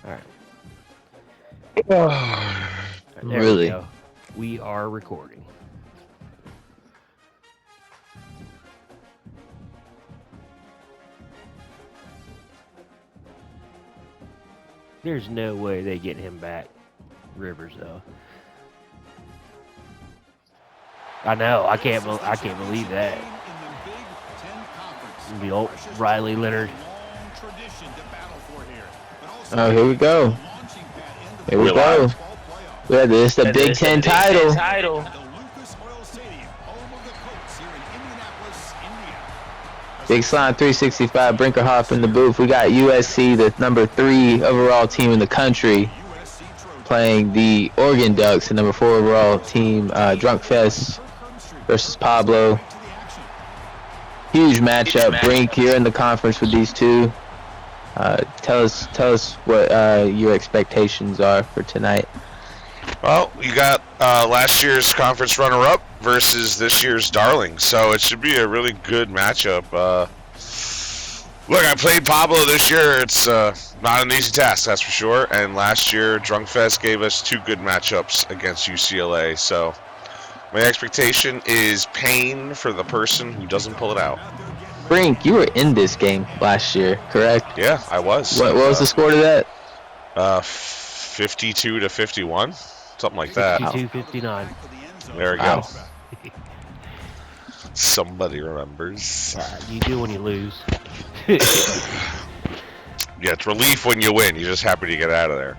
All right. There we Really? go. We are recording. There's no way they get him back, Rivers, though. I know. I can't believe that. The old Riley Leonard. Oh, here we go. Here we We're go. live. We had this the Big Ten title. Big Slime 365, Brinkerhoff in the booth. We got USC, the number 3 overall team in the country, playing the Oregon Ducks, the number 4 overall team, Drunk Fest versus Pablo. Huge matchup. Brink, you're in the conference with these two. Tell us what your expectations are for tonight. Well, you got last year's conference runner-up versus this year's darling, so it should be a really good matchup. Look, I played Pablo this year. It's not an easy task, that's for sure. And last year, Drunk Fest gave us 2 good matchups against UCLA. So my expectation is pain for the person who doesn't pull it out. Brink, you were in this game last year, correct? Yeah, I was. What was the score to that? 52-51, something like that. 52-59. There we go. Somebody remembers. You do when you lose. Yeah, it's relief when you win. You're just happy to get out of there.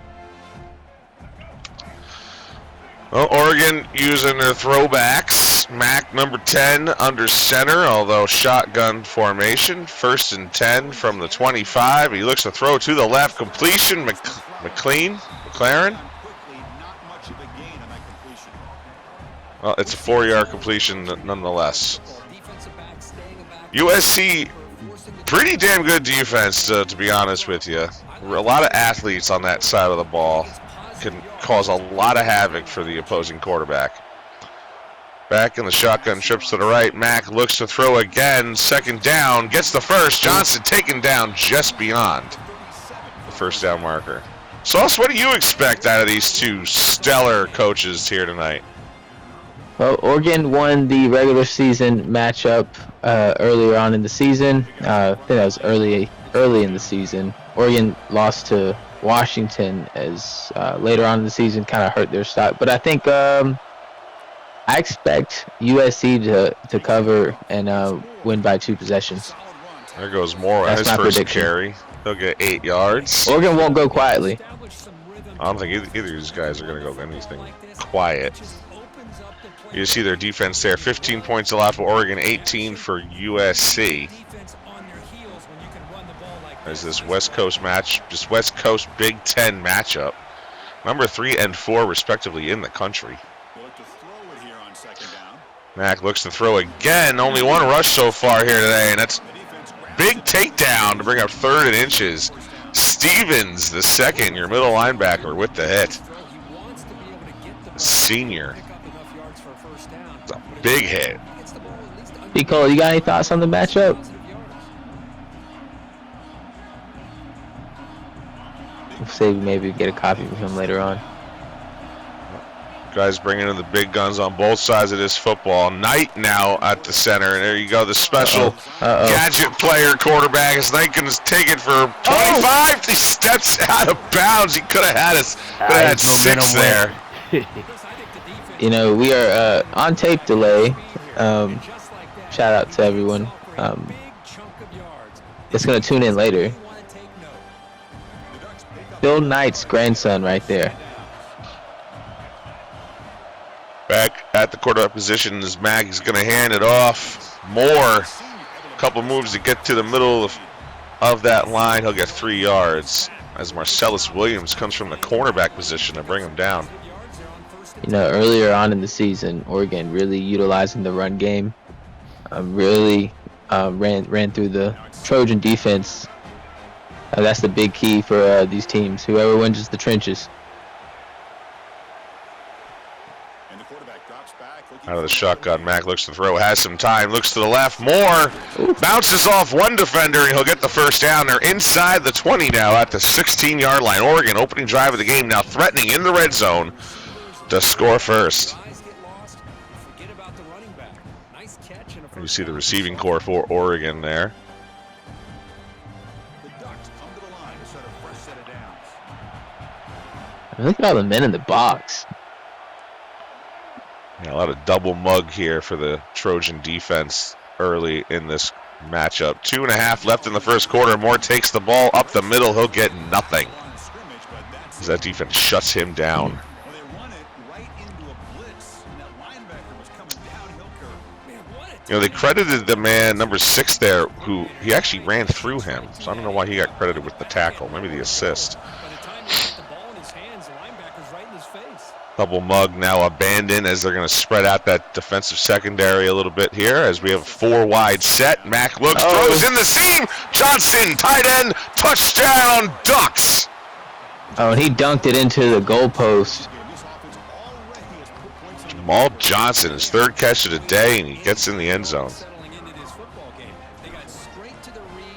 Well, Oregon using their throwbacks. Mac number 10 under center, although shotgun formation. 1st and 10 from the 25. He looks to throw to the left. Completion. McLaren. Well, it's a 4-yard completion nonetheless. USC, pretty damn good defense, to be honest with you. A lot of athletes on that side of the ball. Can cause a lot of havoc for the opposing quarterback. Back in the shotgun, trips to the right. Mack looks to throw again. 2nd down, gets the first. Johnson taken down just beyond the 1st down marker. Sauce, what do you expect out of these 2 stellar coaches here tonight? Well, Oregon won the regular season matchup earlier on in the season. I think that was early in the season. Oregon lost to Washington as later on in the season kind of hurt their stock. But I think I expect USC to cover and win by 2 possessions. There goes Moore on his first carry. He'll get 8 yards. Oregon won't go quietly. I don't think either of these guys are going to go anything quiet. You see their defense there. 15 points allowed for Oregon, 18 for USC. There's this West Coast Big Ten matchup. Number 3 and 4, respectively, in the country. Mack looks to throw again. Only 1 rush so far here today, and that's big takedown to bring up 3rd and inches. Stevens, the 2nd, your middle linebacker, with the hit. Senior. It's a big hit. B. Cole, you got any thoughts on the matchup? We'll see, maybe get a copy of him later on. Guys bringing in the big guns on both sides of this football. Knight now at the center. And there you go, the special gadget player quarterback. As Knight can take it for 25. He steps out of bounds. He could have had 6 there. You know, we are on tape delay. Shout out to everyone. It's going to tune in later. Bill Knight's grandson right there. Back at the quarterback position is Mag. He's going to hand it off. Moore, a couple moves to get to the middle of that line. He'll get 3 yards as Marcellus Williams comes from the cornerback position to bring him down. You know, earlier on in the season, Oregon really utilizing the run game. Really ran through the Trojan defense. That's the big key for these teams. Whoever wins is the trenches. Out of the shotgun, Mack looks to throw, has some time, looks to the left, more, bounces off one defender, and he'll get the first down. They're inside the 20 now at the 16-yard line. Oregon, opening drive of the game, now threatening in the red zone to score first. You see the receiving core for Oregon there. Look at all the men in the box. Yeah, a lot of double mug here for the Trojan defense early in this matchup. 2.5 left in the first quarter. Moore takes the ball up the middle. He'll get nothing as that defense shuts him down. You know, they credited the man, number 6 there, who he actually ran through him. So I don't know why he got credited with the tackle, maybe the assist. Double mug now abandoned as they're going to spread out that defensive secondary a little bit here as we have a 4 wide set. Mack looks, throws in the seam. Johnson, tight end, touchdown, Ducks. Oh, and he dunked it into the goalpost. Jamal Johnson, his 3rd catch of the day, and he gets in the end zone.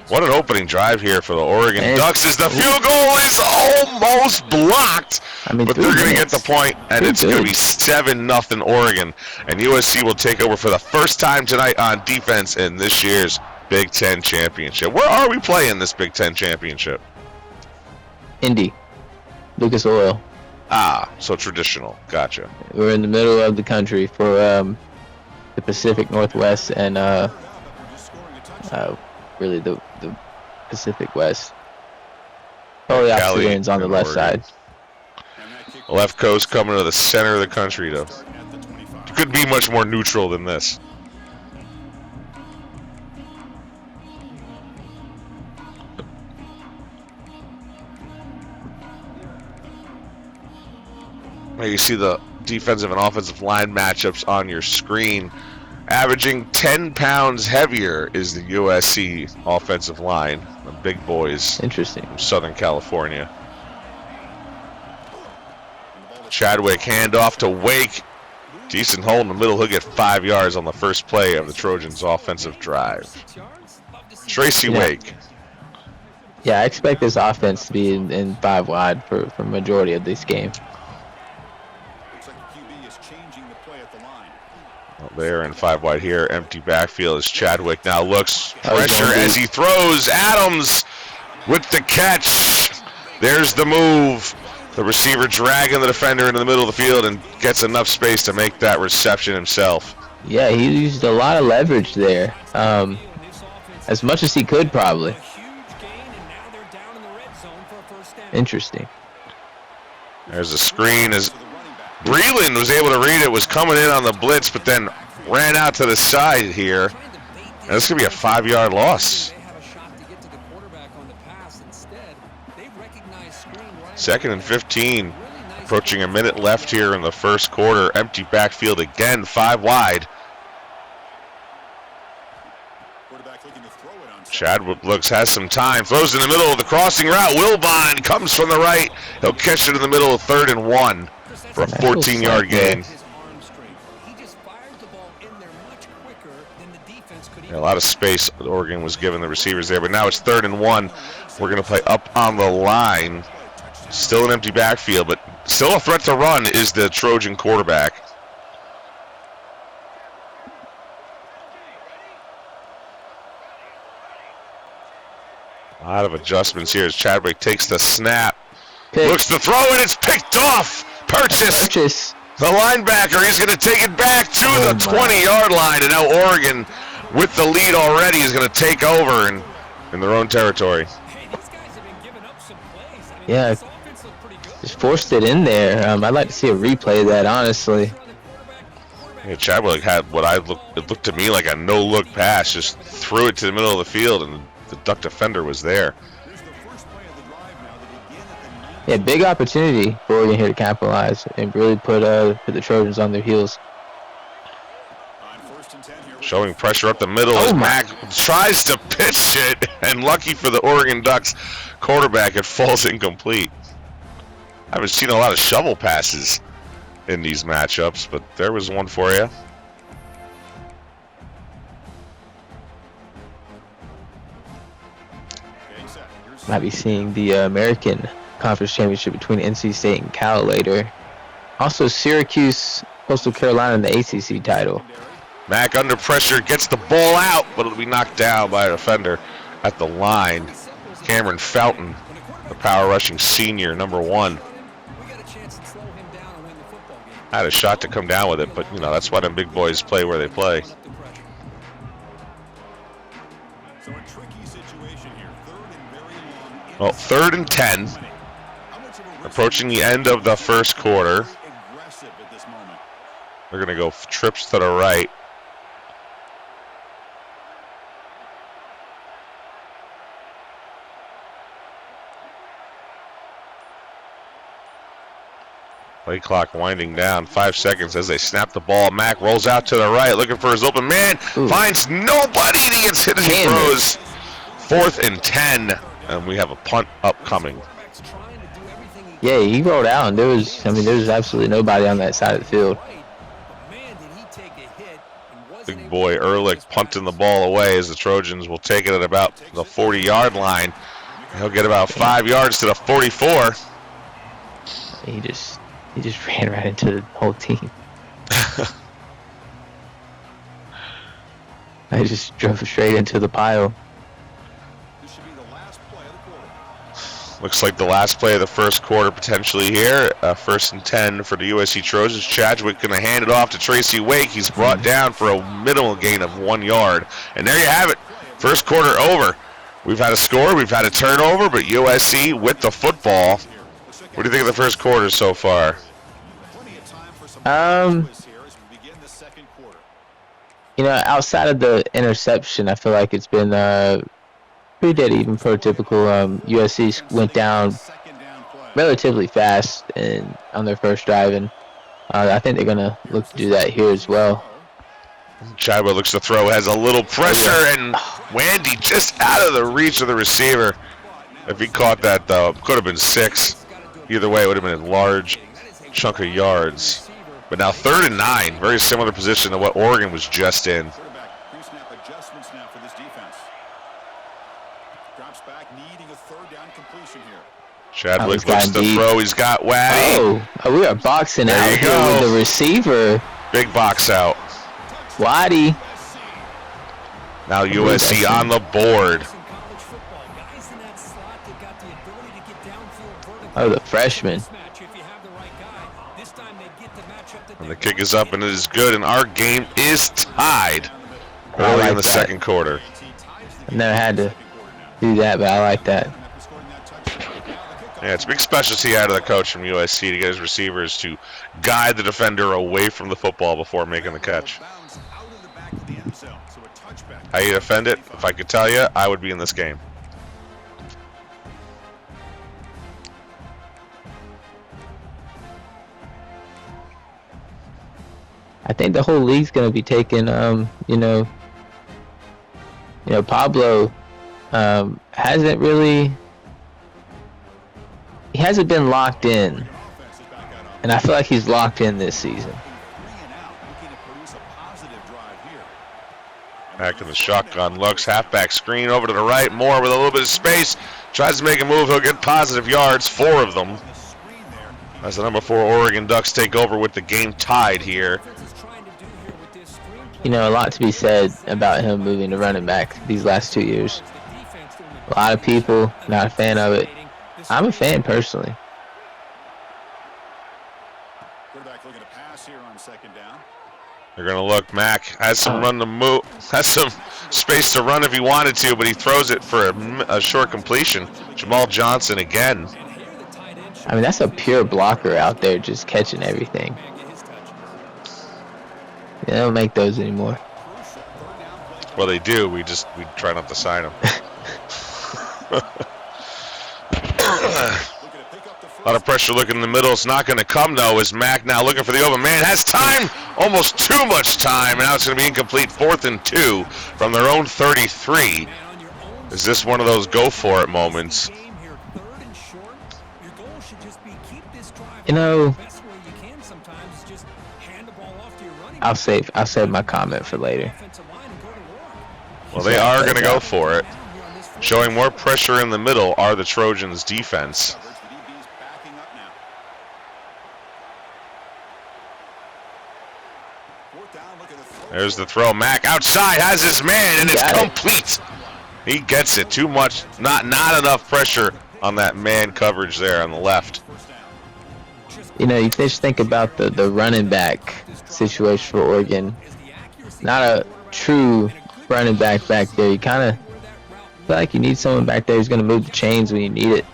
What an opening drive here for the Oregon Ducks as the field goal is almost blocked. But they're going to get the point, and it's going to be 7-0 Oregon. And USC will take over for the first time tonight on defense in this year's Big Ten Championship. Where are we playing this Big Ten Championship? Indy. Lucas Oil. Ah, so traditional. Gotcha. We're in the middle of the country for the Pacific Northwest and really the Pacific West. Totally opposite ends on the left side. Left coast coming to the center of the country, though. Could be much more neutral than this. There you see the defensive and offensive line matchups on your screen. Averaging 10 pounds heavier is the USC offensive line. The big boys. Interesting. From Southern California. Chadwick handoff to Wake. Decent hole in the middle. He'll get 5 yards on the first play of the Trojans' offensive drive. Tracy Wake. Yeah, I expect this offense to be in 5 wide for majority of this game. They're in 5 wide here. Empty backfield as Chadwick now looks. Pressure as he throws. Adams with the catch. There's the move. The receiver dragging the defender into the middle of the field and gets enough space to make that reception himself. Yeah, he used a lot of leverage there. As much as he could, probably. Interesting. There's a screen as Breland was able to read it, was coming in on the blitz, but then ran out to the side here. And this could be a 5-yard loss. 2nd and 15. Approaching a minute left here in the first quarter. Empty backfield again, 5 wide. Chadwick looks, has some time, throws in the middle of the crossing route. Wilbon comes from the right. He'll catch it in the middle of 3rd and 1 for a 14-yard gain. Yeah, a lot of space Oregon was giving the receivers there, but now it's 3rd and 1. We're going to play up on the line. Still an empty backfield, but still a threat to run is the Trojan quarterback. A lot of adjustments here as Chadwick takes the snap. Looks to throw, and it's picked off. Purchase. The linebacker, he's going to take it back to the 20-yard line, and now Oregon, with the lead already, is going to take over in their own territory. Yeah, just forced it in there. I'd like to see a replay of that, honestly. Yeah, Chadwick had it looked to me like a no-look pass, just threw it to the middle of the field, and the Duck defender was there. Yeah, big opportunity for Oregon here to capitalize and really put the Trojans on their heels. Showing pressure up the middle as Mack tries to pitch it, and lucky for the Oregon Ducks quarterback, it falls incomplete. I haven't seen a lot of shovel passes in these matchups, but there was one for you. Might be seeing the American Conference Championship between NC State and Cal later. Also, Syracuse, Coastal Carolina in the ACC title. Mack under pressure, gets the ball out, but it'll be knocked down by a defender at the line. Cameron Fountain, the power rushing senior, number 1. Had a shot to come down with it, but, you know, that's why them big boys play where they play. Well, 3rd and 10. Approaching the end of the first quarter. They're going to go trips to the right. Play clock winding down. 5 seconds as they snap the ball. Mack rolls out to the right, looking for his open man. Ooh. Finds nobody, and he gets hit as he throws. 4th and 10, and we have a punt upcoming. Yeah, he rolled out, and there was absolutely nobody on that side of the field. Big boy Ehrlich punting the ball away as the Trojans will take it at about the 40-yard line. He'll get about 5 yards to the 44. He just ran right into the whole team. I just drove straight into the pile. Looks like the last play of the first quarter potentially here. 1st and 10 for the USC Trojans. Chadwick going to hand it off to Tracy Wake. He's brought down for a minimal gain of 1 yard. And there you have it. First quarter over. We've had a score. We've had a turnover, but USC with the football. What do you think of the first quarter so far? You know, outside of the interception, I feel like it's been pretty dead even, prototypical. USC went down relatively fast and on their first drive, and I think they're going to look to do that here as well. Chadwell looks to throw, has a little pressure, and Wandy just out of the reach of the receiver. If he caught that, though, it could have been 6. Either way, it would have been a large chunk of yards. But now 3rd and 9, very similar position to what Oregon was just in. Chadwick looks to throw. He's got Waddy. Oh, we are boxing out here with the receiver. Big box out. Waddy. Now USC on the board. Oh, the freshman. And the kick is up, and it is good, and our game is tied early in the second quarter. I've never had to do that, but I like that. Yeah, it's a big specialty out of the coach from USC to get his receivers to guide the defender away from the football before making the catch. How you defend it? If I could tell you, I would be in this game. I think the whole league's going to be taking, Pablo hasn't been locked in, and I feel like he's locked in this season. Back in the shotgun, looks halfback screen over to the right, Moore with a little bit of space, tries to make a move, he'll get positive yards, 4 of them. As the number 4 Oregon Ducks take over with the game tied here. You know, a lot to be said about him moving to running back these last 2 years. A lot of people not a fan of it. I'm a fan personally. They're going to look. Mack has some run to move, has some space to run if he wanted to, but he throws it for a short completion. Jamal Johnson again. I mean, that's a pure blocker out there just catching everything. They don't make those anymore. Well, they do. We try not to sign them. A lot of pressure looking in the middle. It's not going to come, though, as Mack now looking for the open man. Has time, almost too much time, and now it's going to be incomplete. 4th and 2 from their own 33. Is this one of those go-for-it moments? You know, I'll save my comment for later. Well, they are going to go for it. Showing more pressure in the middle are the Trojans' defense. There's the throw. Mack outside has his man, and it's complete. He gets it. Too much. Not enough pressure on that man coverage there on the left. You know, you just think about the running back situation for Oregon. Not a true running back there. You kind of feel like you need someone back there who's going to move the chains when you need it.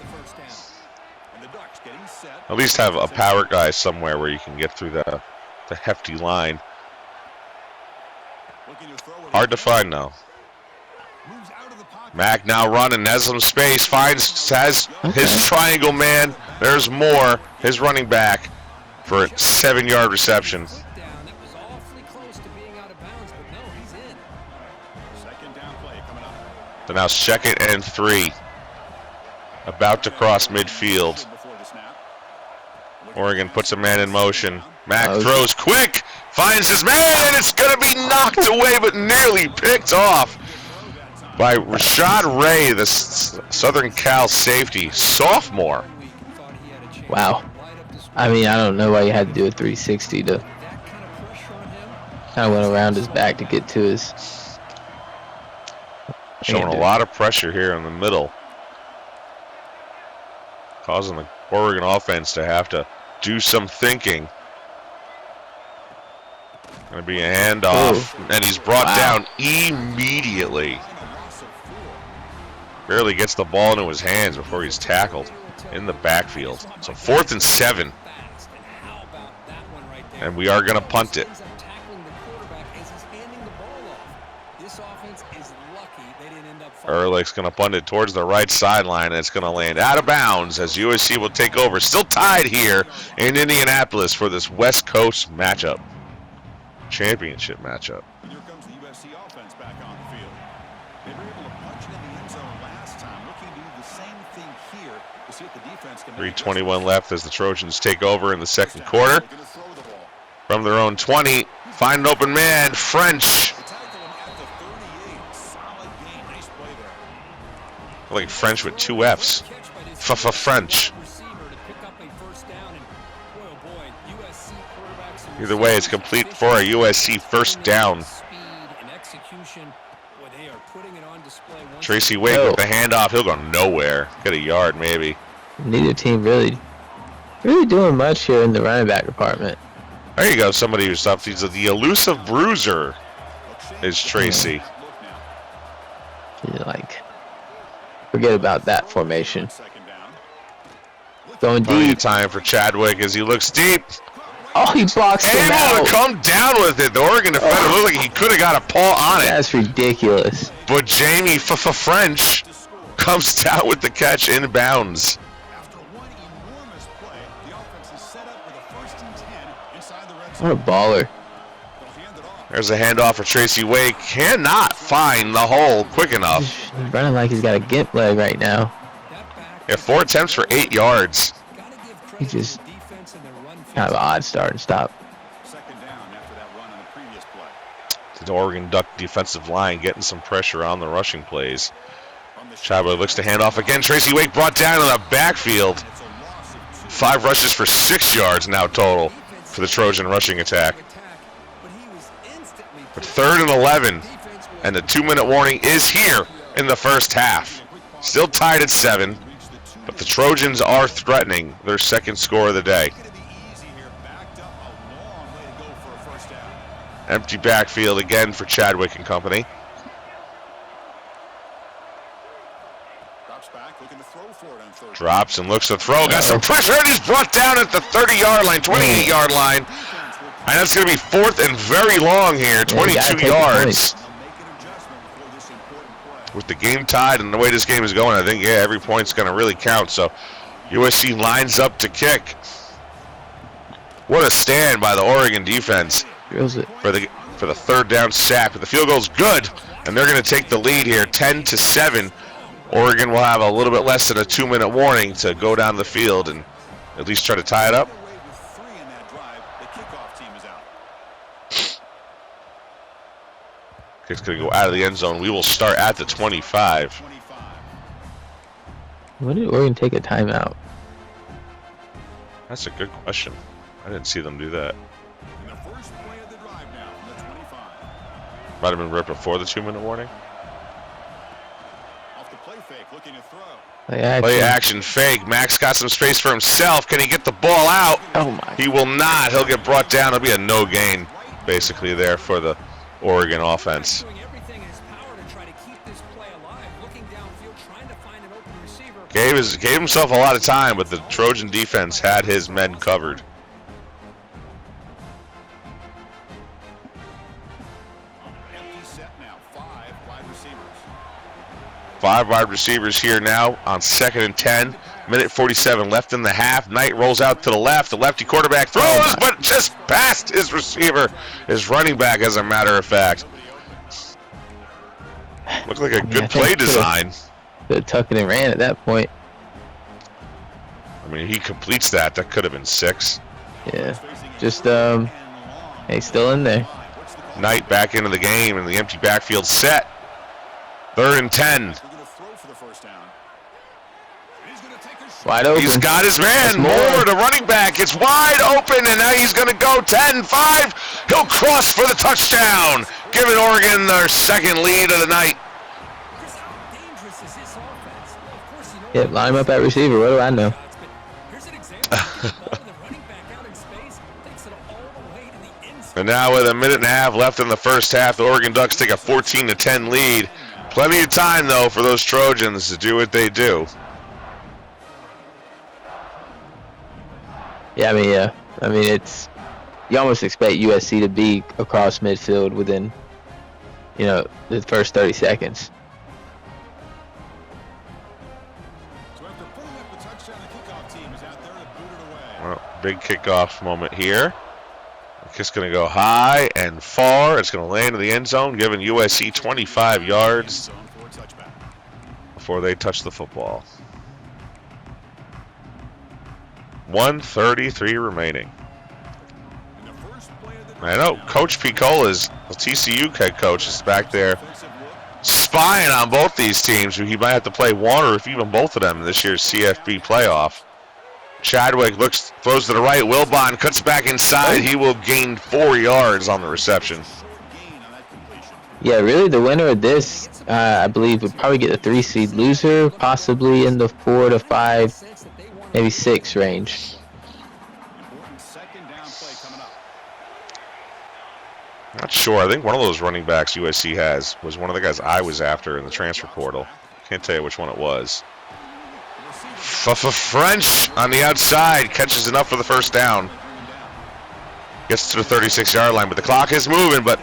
At least have a power guy somewhere where you can get through the hefty line. Hard to find though. Mack now running, has some space, has his triangle man. There's more. His running back for a 7-yard reception. So now 2nd and 3. About to cross midfield. Oregon puts a man in motion. Mack throws quick, finds his man, and it's going to be knocked away, but nearly picked off by Rashad Ray, the Southern Cal safety, sophomore. Wow. I mean, I don't know why you had to do a 360 to kind of went around his back to get to his. Showing a lot of pressure here in the middle. Causing the Oregon offense to have to do some thinking. Going to be a handoff, and he's brought down immediately. Barely gets the ball into his hands before he's tackled in the backfield. So 4th and 7. And we are going to punt it. Ehrlich's going to punt it towards the right sideline, and it's going to land out of bounds as USC will take over. Still tied here in Indianapolis for this West Coast matchup. Championship matchup. Here comes the USC offense back on the field. They were able to punch it in the end zone last time. Looking to do the same thing here to see if the defense can. 3:21 left as the Trojans take over in the 2nd quarter. From their own 20, find an open man, French. Like French with 2 F's. French. Either way, it's complete for a USC first down. Tracy Wake with the handoff. He'll go nowhere. Get a yard, maybe. Neither team really doing much here in the running back department. There you go. Somebody who's up. He's the elusive bruiser. Is Tracy. Yeah, like, forget about that formation. Going deep. Time for Chadwick as he looks deep. Oh, he blocks him out. Able to come down with it. The Oregon defender looked like he could have got a paw on it. That's ridiculous. But Jamie French comes down with the catch in bounds. What a baller. There's a handoff for Tracy Wake. Cannot find the hole quick enough. He's running like he's got a gimp leg right now. Yeah, 4 attempts for 8 yards. He just kind of an odd start and stop. The Oregon Duck defensive line getting some pressure on the rushing plays. Chadwick looks to hand off again. Tracy Wake brought down in the backfield. 5 rushes for 6 yards now total for the Trojan rushing attack. But 3rd and 11, and the 2-minute warning is here in the first half. Still tied at 7, but the Trojans are threatening their 2nd score of the day. Empty backfield again for Chadwick and company. Drops and looks to throw. Got some pressure, and he's brought down at the 30-yard line, 28-yard line. And that's going to be 4th and very long here, 22 yards. With the game tied and the way this game is going, I think, every point's going to really count. So USC lines up to kick. What a stand by the Oregon defense for the 3rd down sack. But the field goal's good, and they're going to take the lead here, 10-7. Oregon will have a little bit less than a 2-minute warning to go down the field and at least try to tie it up. Kick's going to go out of the end zone. We will start at the 25. When did Oregon take a timeout? That's a good question. I didn't see them do that. And the first play of the drive now from the 25. Might have been right before the 2-minute warning. Off the play fake, looking to throw. Play action fake. Max got some space for himself. Can he get the ball out? Oh my. He will not. He'll get brought down. It'll be a no gain, basically, there for the Oregon offense. Gave himself a lot of time, but the Trojan defense had his men covered. Empty set now, 5 wide receivers. 5 wide receivers here now on 2nd and 10. Minute 47 left in the half. Knight rolls out to the left. The lefty quarterback throws, but just past his receiver, his running back, as a matter of fact. Looked like a good play design. Could tuck it and ran at that point. I mean, he completes that. That could have been 6. Yeah. Just, hey, still in there. Knight back into the game, and the empty backfield set. 3rd and 10. Wide open. He's got his man. Moore, the running back. It's wide open, and now he's going to go 10-5. He'll cross for the touchdown, giving Oregon their 2nd lead of the night. Yep, line him up at receiver. What do I know? And now with a minute and a half left in the first half, the Oregon Ducks take a 14-10 lead. Plenty of time, though, for those Trojans to do what they do. Yeah, I mean, it's, you almost expect USC to be across midfield within, the first 30 seconds. So after putting up the touchdown, the kickoff team is out there to boot it away. Well, big kickoff moment here. Kick's going to go high and far. It's going to land in the end zone, giving USC 25 yards before they touch the football. 1:33 remaining. I know Coach Piccola's, the TCU head coach, is back there spying on both these teams. He might have to play one or if even both of them in this year's CFB playoff. Chadwick throws to the right. Wilbon cuts back inside. He will gain 4 yards on the reception. Yeah, really, the winner of this, I believe, would probably get the 3 seed. Loser, possibly in the 4 to 5, maybe 6 range. Not sure. I think one of those running backs USC has was one of the guys I was after in the transfer portal. Can't tell you which one it was. French on the outside catches enough for the first down. Gets to the 36-yard line, but the clock is moving. But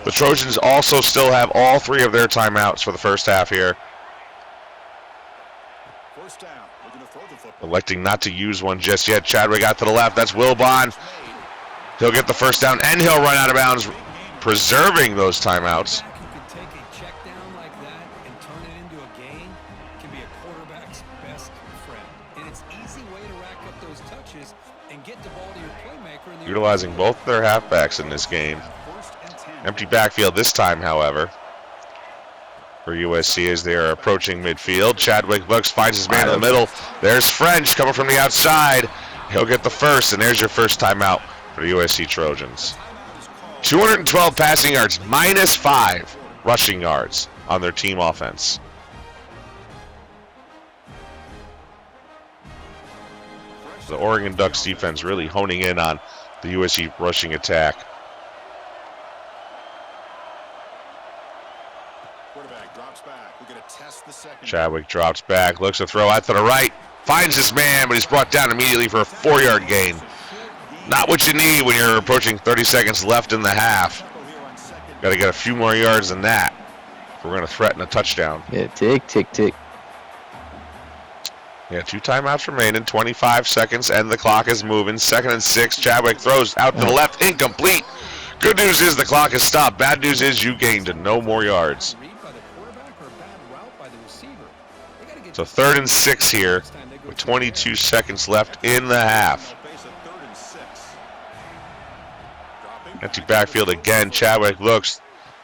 the Trojans also still have all 3 of their timeouts for the first half here. Electing not to use one just yet. Chadwick out to the left. That's Wilbon. He'll get the first down, and he'll run out of bounds, preserving those timeouts. Utilizing both their halfbacks in this game. Empty backfield this time, however, for USC as they are approaching midfield. Chadwick looks, finds his man in the middle. There's French coming from the outside. He'll get the first, and there's your first timeout for the USC Trojans. 212 passing yards, -5 rushing yards on their team offense. The Oregon Ducks defense really honing in on the USC rushing attack. Chadwick drops back, looks to throw out to the right, finds his man, but he's brought down immediately for a 4-yard gain. Not what you need when you're approaching 30 seconds left in the half. Got to get a few more yards than that if we're going to threaten a touchdown. Yeah, tick, tick, tick. Yeah, 2 timeouts remaining, 25 seconds, and the clock is moving. 2nd and 6, Chadwick throws out to the left, incomplete. Good news is the clock has stopped. Bad news is you gained no more yards. So 3rd and 6 here with 22 seconds left in the half. Empty backfield again. Chadwick looks.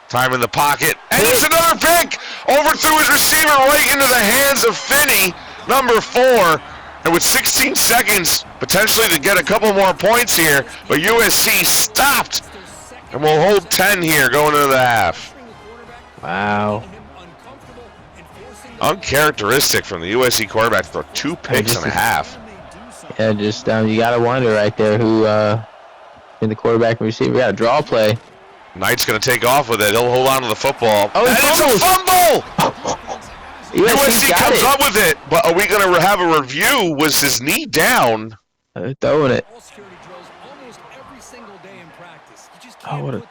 Time in the pocket. And it's another pick. Overthrew his receiver right into the hands of Finney. number 4. And with 16 seconds, potentially to get a couple more points here, but USC stopped. And we'll hold 10 here going into the half. Wow. Uncharacteristic from the USC quarterback to throw 2 picks and a half. Yeah, just you got to wonder right there who in the quarterback and receiver. We got a draw play. Knight's going to take off with it. He'll hold on to the football. Oh, and it's a fumble! USC comes up with it, but are we going to have a review? Was his knee down? Throwing it. Oh, what a...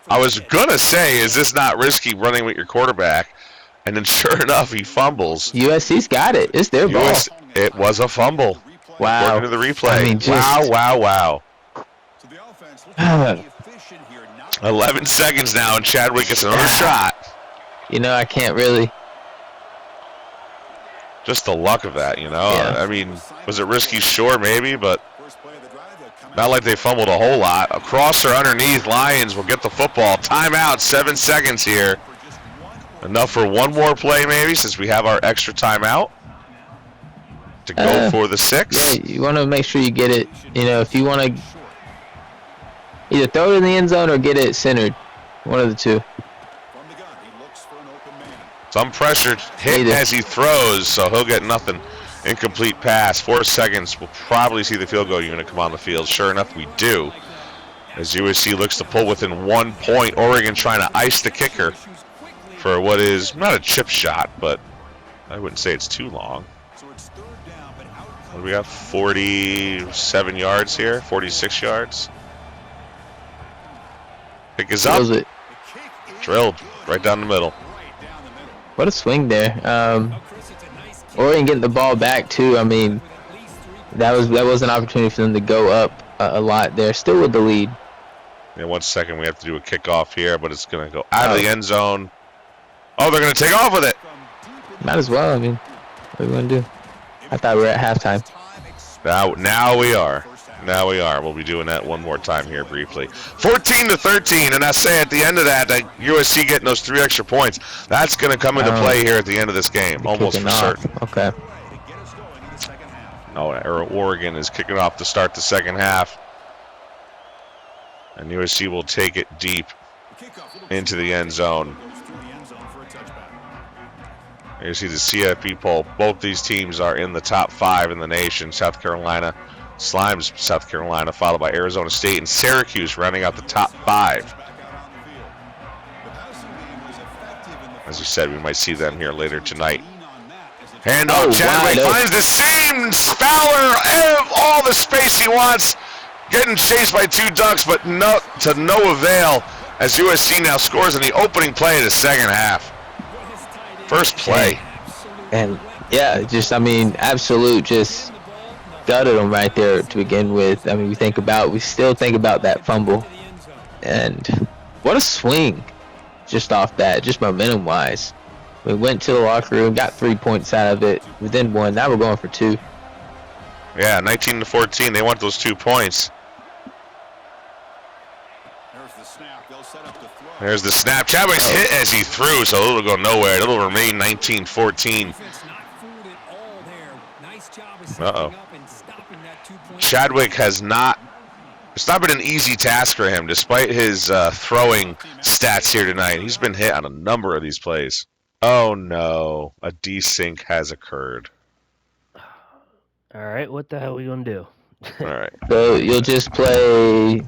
I was going to say, is this not risky running with your quarterback? And then sure enough, he fumbles. USC's got it. It's their ball. It was a fumble. Wow. According to the replay. I mean, just... Wow. 11 seconds now, and Chadwick gets another shot. You know, I can't really. Just the luck of that, you know. Yeah. I mean, was it risky? Sure, maybe, but not like they fumbled a whole lot. Across or underneath, Lions will get the football. Timeout, 7 seconds here. Enough for one more play, maybe, since we have our extra timeout to go for the 6. Yeah, you want to make sure you get it. You know, if you want to either throw it in the end zone or get it centered, one of the two. Some pressure hit as he throws, so he'll get nothing. Incomplete pass. 4 seconds. We'll probably see the field goal unit come on the field. Sure enough, we do. As USC looks to pull within 1 point. Oregon trying to ice the kicker for what is not a chip shot, but I wouldn't say it's too long. What do we got? 47 yards here? 46 yards? Pick is up. Drilled right down the middle. What a swing there. Oregon getting the ball back too. I mean, that was an opportunity for them to go up a lot there. Still with the lead. Yeah, 1 second. We have to do a kickoff here, but it's going to go out of the end zone. Oh, they're going to take off with it. Might as well. I mean, what are we going to do? I thought we were at halftime. Now we are. Now we are. We'll be doing that one more time here briefly. 14-13, and I say at the end of that USC getting those 3 extra points, that's going to come into play here at the end of this game, almost for certain. Okay. No, Oregon is kicking off to start the second half, and USC will take it deep into the end zone. You see the CFP poll. Both these teams are in the top 5 in the nation. South Carolina, Slimes, South Carolina, followed by Arizona State and Syracuse, rounding out the top 5. As you said, we might see them here later tonight. Handoff, Chadwick finds the seam. Fowler, all the space he wants. Getting chased by 2 Ducks, but to no avail, as USC now scores in the opening play of the second half. First play. And yeah, just, I mean, absolute, just gutted them right there to begin with. I mean, we still think about that fumble. And what a swing just off that, just momentum wise. We went to the locker room, got 3 points out of it, within 1. Now we're going for 2. Yeah, 19-14. They want those 2 points. There's the snap. Chadwick's hit as he threw, so it'll go nowhere. It'll remain 19-14. Uh-oh. Chadwick it's not been an easy task for him, despite his throwing stats here tonight. He's been hit on a number of these plays. Oh, no. A desync has occurred. All right, what the hell are we going to do? All right. So you'll just play